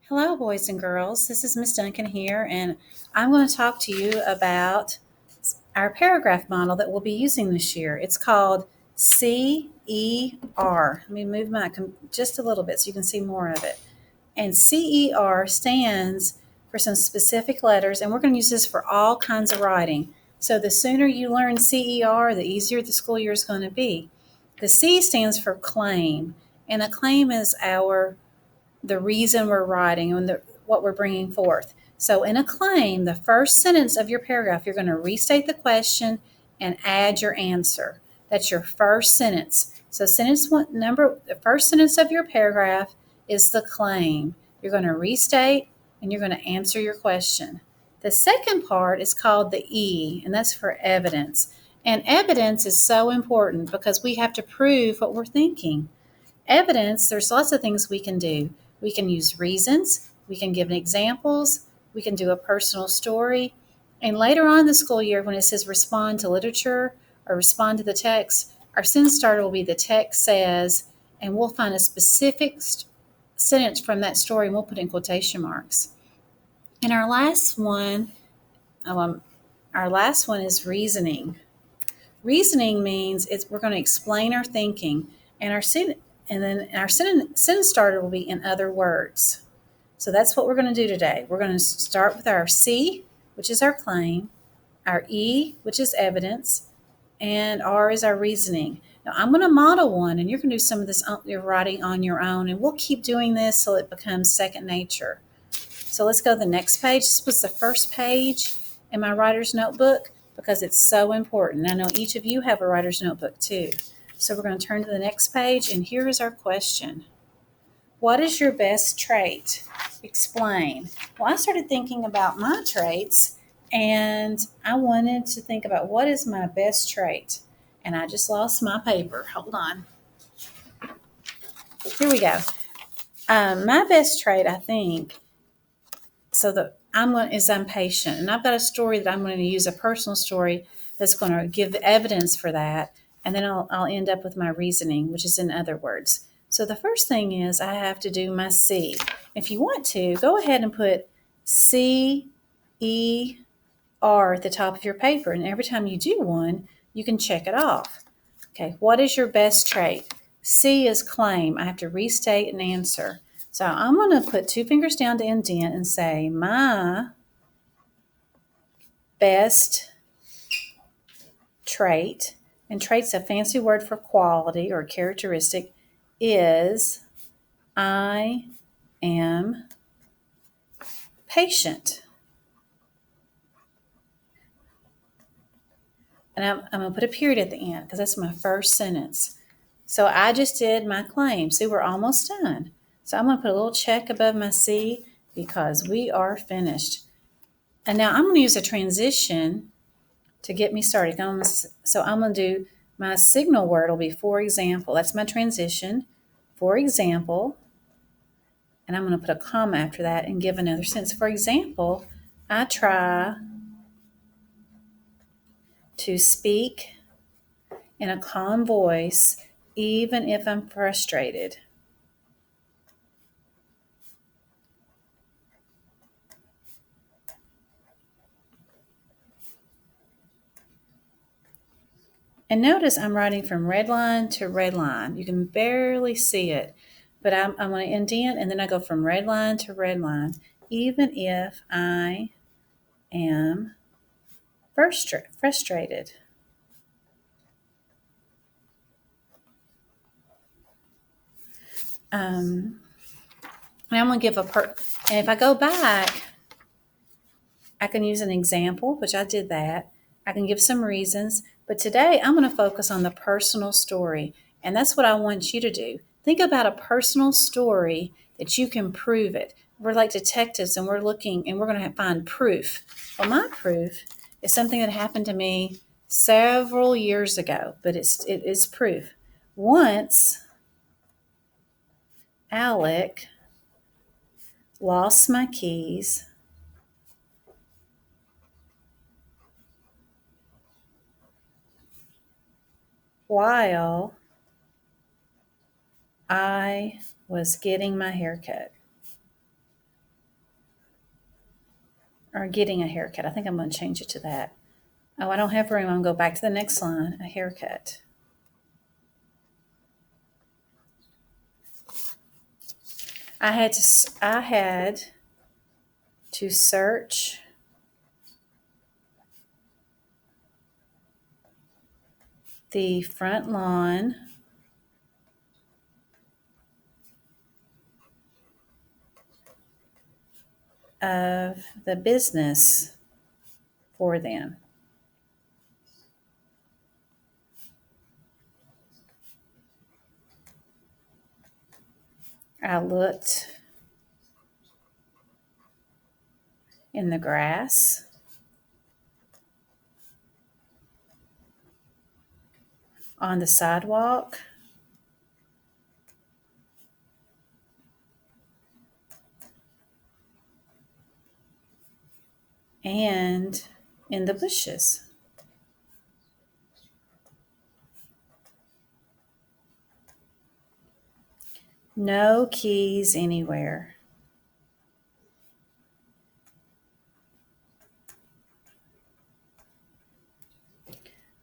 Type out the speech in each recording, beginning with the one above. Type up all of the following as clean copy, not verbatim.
Hello, boys and girls. This is Miss Duncan here, and I'm going to talk to you about our paragraph model that we'll be using this year. It's called CER. Let me move just a little bit so you can see more of it. And CER stands for some specific letters, and we're going to use this for all kinds of writing. So the sooner you learn CER, the easier the school year is going to be. The C stands for claim, and a claim is the reason we're writing and what we're bringing forth. So, in a claim, the first sentence of your paragraph, you're going to restate the question and add your answer. That's your first sentence. So, the first sentence of your paragraph is the claim. You're going to restate and you're going to answer your question. The second part is called the E, and that's for evidence. And evidence is so important because we have to prove what we're thinking. Evidence, there's lots of things we can do. We can use reasons, we can give examples, we can do a personal story. And later on in the school year, when it says respond to literature or respond to the text, our sentence starter will be the text says, and we'll find a specific sentence from that story and we'll put in quotation marks. And um, our last one is reasoning. Reasoning means we're going to explain our thinking, and then our sentence starter will be in other words. So that's what we're going to do today. We're going to start with our C, which is our claim, our E, which is evidence, and R is our reasoning. Now I'm going to model one, and you're going to do some of this your writing on your own, and we'll keep doing this till it becomes second nature. So let's go to the next page. This was the first page in my writer's notebook because it's so important. I know each of you have a writer's notebook too. So we're going to turn to the next page, and here is our question. What is your best trait? Explain. Well, I started thinking about my traits, and I wanted to think about what is my best trait. And I just lost my paper. Hold on. Here we go. My best trait, I think, I'm patient, and I've got a story that I'm going to use, a personal story that's going to give evidence for that, and then I'll end up with my reasoning, which is in other words. So the first thing is I have to do my C. If you want to, go ahead and put CER at the top of your paper, and every time you do one, you can check it off. Okay, what is your best trait? C is claim. I have to restate and answer. So I'm going to put two fingers down to indent and say, my best trait, and trait's a fancy word for quality or characteristic, is I am patient. And I'm going to put a period at the end because that's my first sentence. So I just did my claim. See, we're almost done. So I'm going to put a little check above my C because we are finished. And now I'm going to use a transition to get me started. So I'm going to do my signal word will be for example. That's my transition. For example, and I'm going to put a comma after that and give another sentence. For example, I try to speak in a calm voice even if I'm frustrated. And notice I'm writing from red line to red line. You can barely see it, but I'm going to indent and then I go from red line to red line, even if I am frustrated. And I'm going to give and if I go back, I can use an example, which I did that. I can give some reasons, but today I'm going to focus on the personal story. And that's what I want you to do. Think about a personal story that you can prove it. We're like detectives and we're looking and we're going to find proof. Well, my proof is something that happened to me several years ago, but it is proof. Once Alec lost my keys while I was getting my hair cut. or getting a haircut. I think I'm going to change it to that. Oh, I don't have room. I'm going to go back to the next line, a haircut. I had to search the front lawn of the business for them. I looked in the grass, on the sidewalk, and in the bushes. No keys anywhere.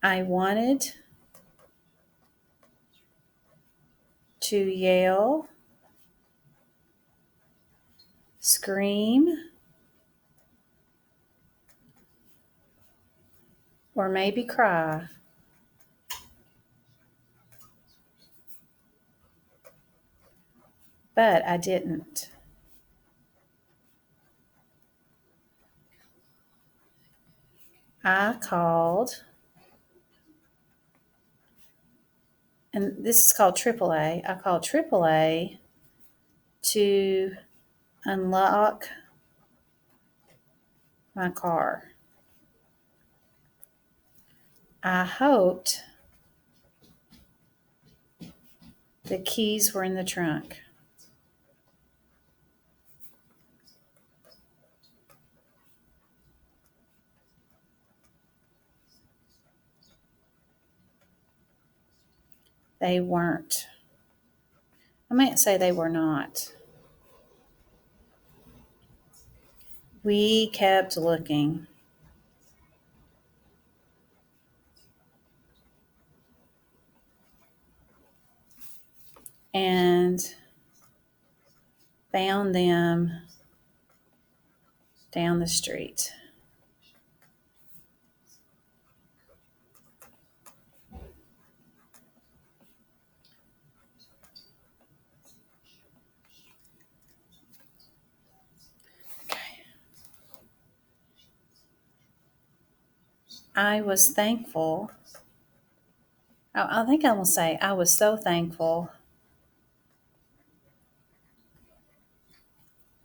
I wanted to yell, scream, or maybe cry. But I didn't. I called, and this is called AAA. I called AAA to unlock my car. I hoped the keys were in the trunk. They weren't. I might say they were not. We kept looking. And found them down the street. I was thankful. I think I will say I was so thankful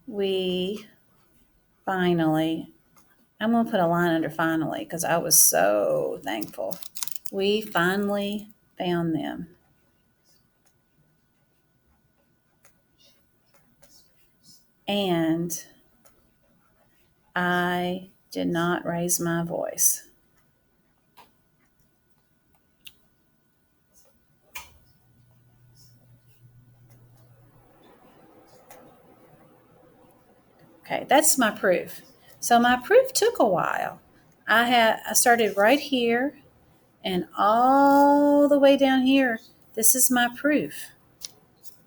we finally, I'm going to put a line under finally because I was so thankful. We finally found them. And I did not raise my voice. Okay, that's my proof. So my proof took a while. I started right here and all the way down here. This is my proof.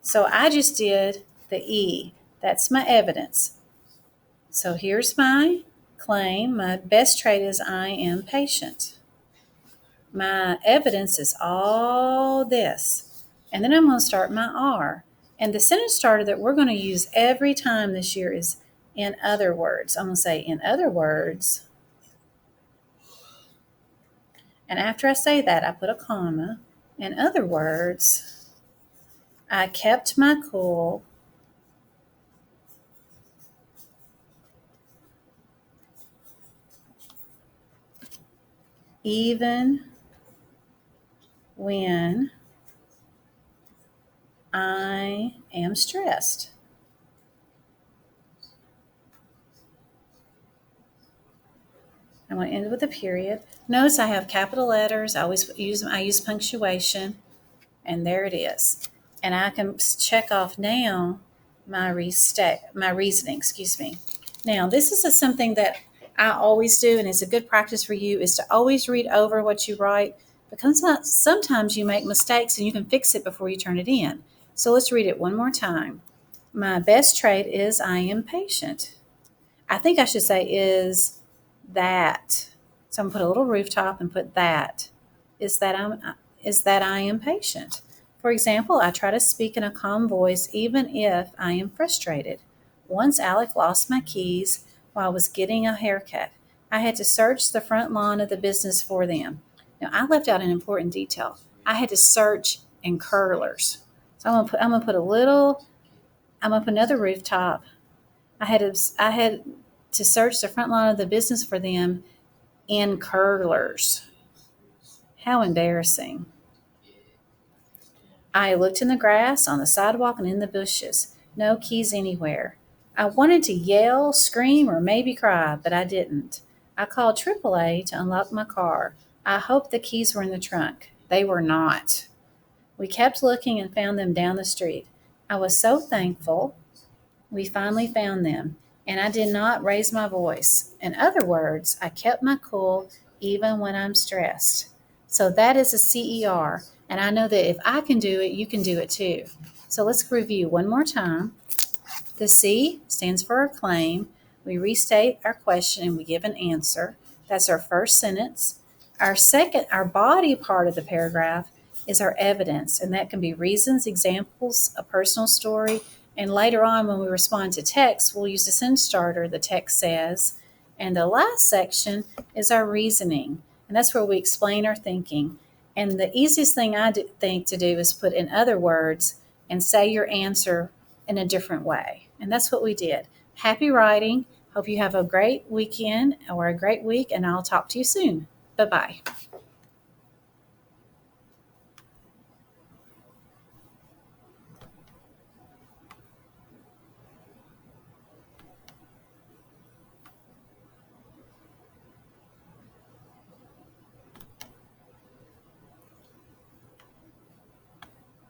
So I just did the E. That's my evidence. So here's my claim. My best trait is I am patient. My evidence is all this. And then I'm going to start my R. And the sentence starter that we're going to use every time this year is in other words. I'm going to say in other words. And after I say that, I put a comma. In other words, I kept my cool even when I am stressed. I'm going to end with a period. Notice I have capital letters. I use punctuation, and there it is. And I can check off now my reasoning. Now, this is something that I always do, and it's a good practice for you, is to always read over what you write because sometimes you make mistakes and you can fix it before you turn it in. So let's read it one more time. My best trait is I am patient. I think I should say is that. So I'm gonna put a little rooftop and put that. Is that I am patient. For example, I try to speak in a calm voice even if I am frustrated. Once Alec lost my keys while I was getting a haircut. I had to search the front lawn of the business for them. Now I left out an important detail. I had to search in curlers. So I'm gonna put another rooftop. I had to search the front lawn of the business for them in curlers. How embarrassing. I looked in the grass, on the sidewalk, and in the bushes. No keys anywhere. I wanted to yell, scream, or maybe cry, but I didn't. I called AAA to unlock my car. I hoped the keys were in the trunk. They were not. We kept looking and found them down the street. I was so thankful we finally found them, and I did not raise my voice. In other words, I kept my cool even when I'm stressed. So that is a CER, and I know that if I can do it, you can do it too. So let's review one more time. The C stands for our claim. We restate our question and we give an answer. That's our first sentence. Our body part of the paragraph is our evidence, and that can be reasons, examples, a personal story. And later on, when we respond to text, we'll use the sentence starter, the text says. And the last section is our reasoning, and that's where we explain our thinking. And the easiest thing think to do is put in other words and say your answer in a different way. And that's what we did. Happy writing. Hope you have a great weekend or a great week, and I'll talk to you soon. Bye bye.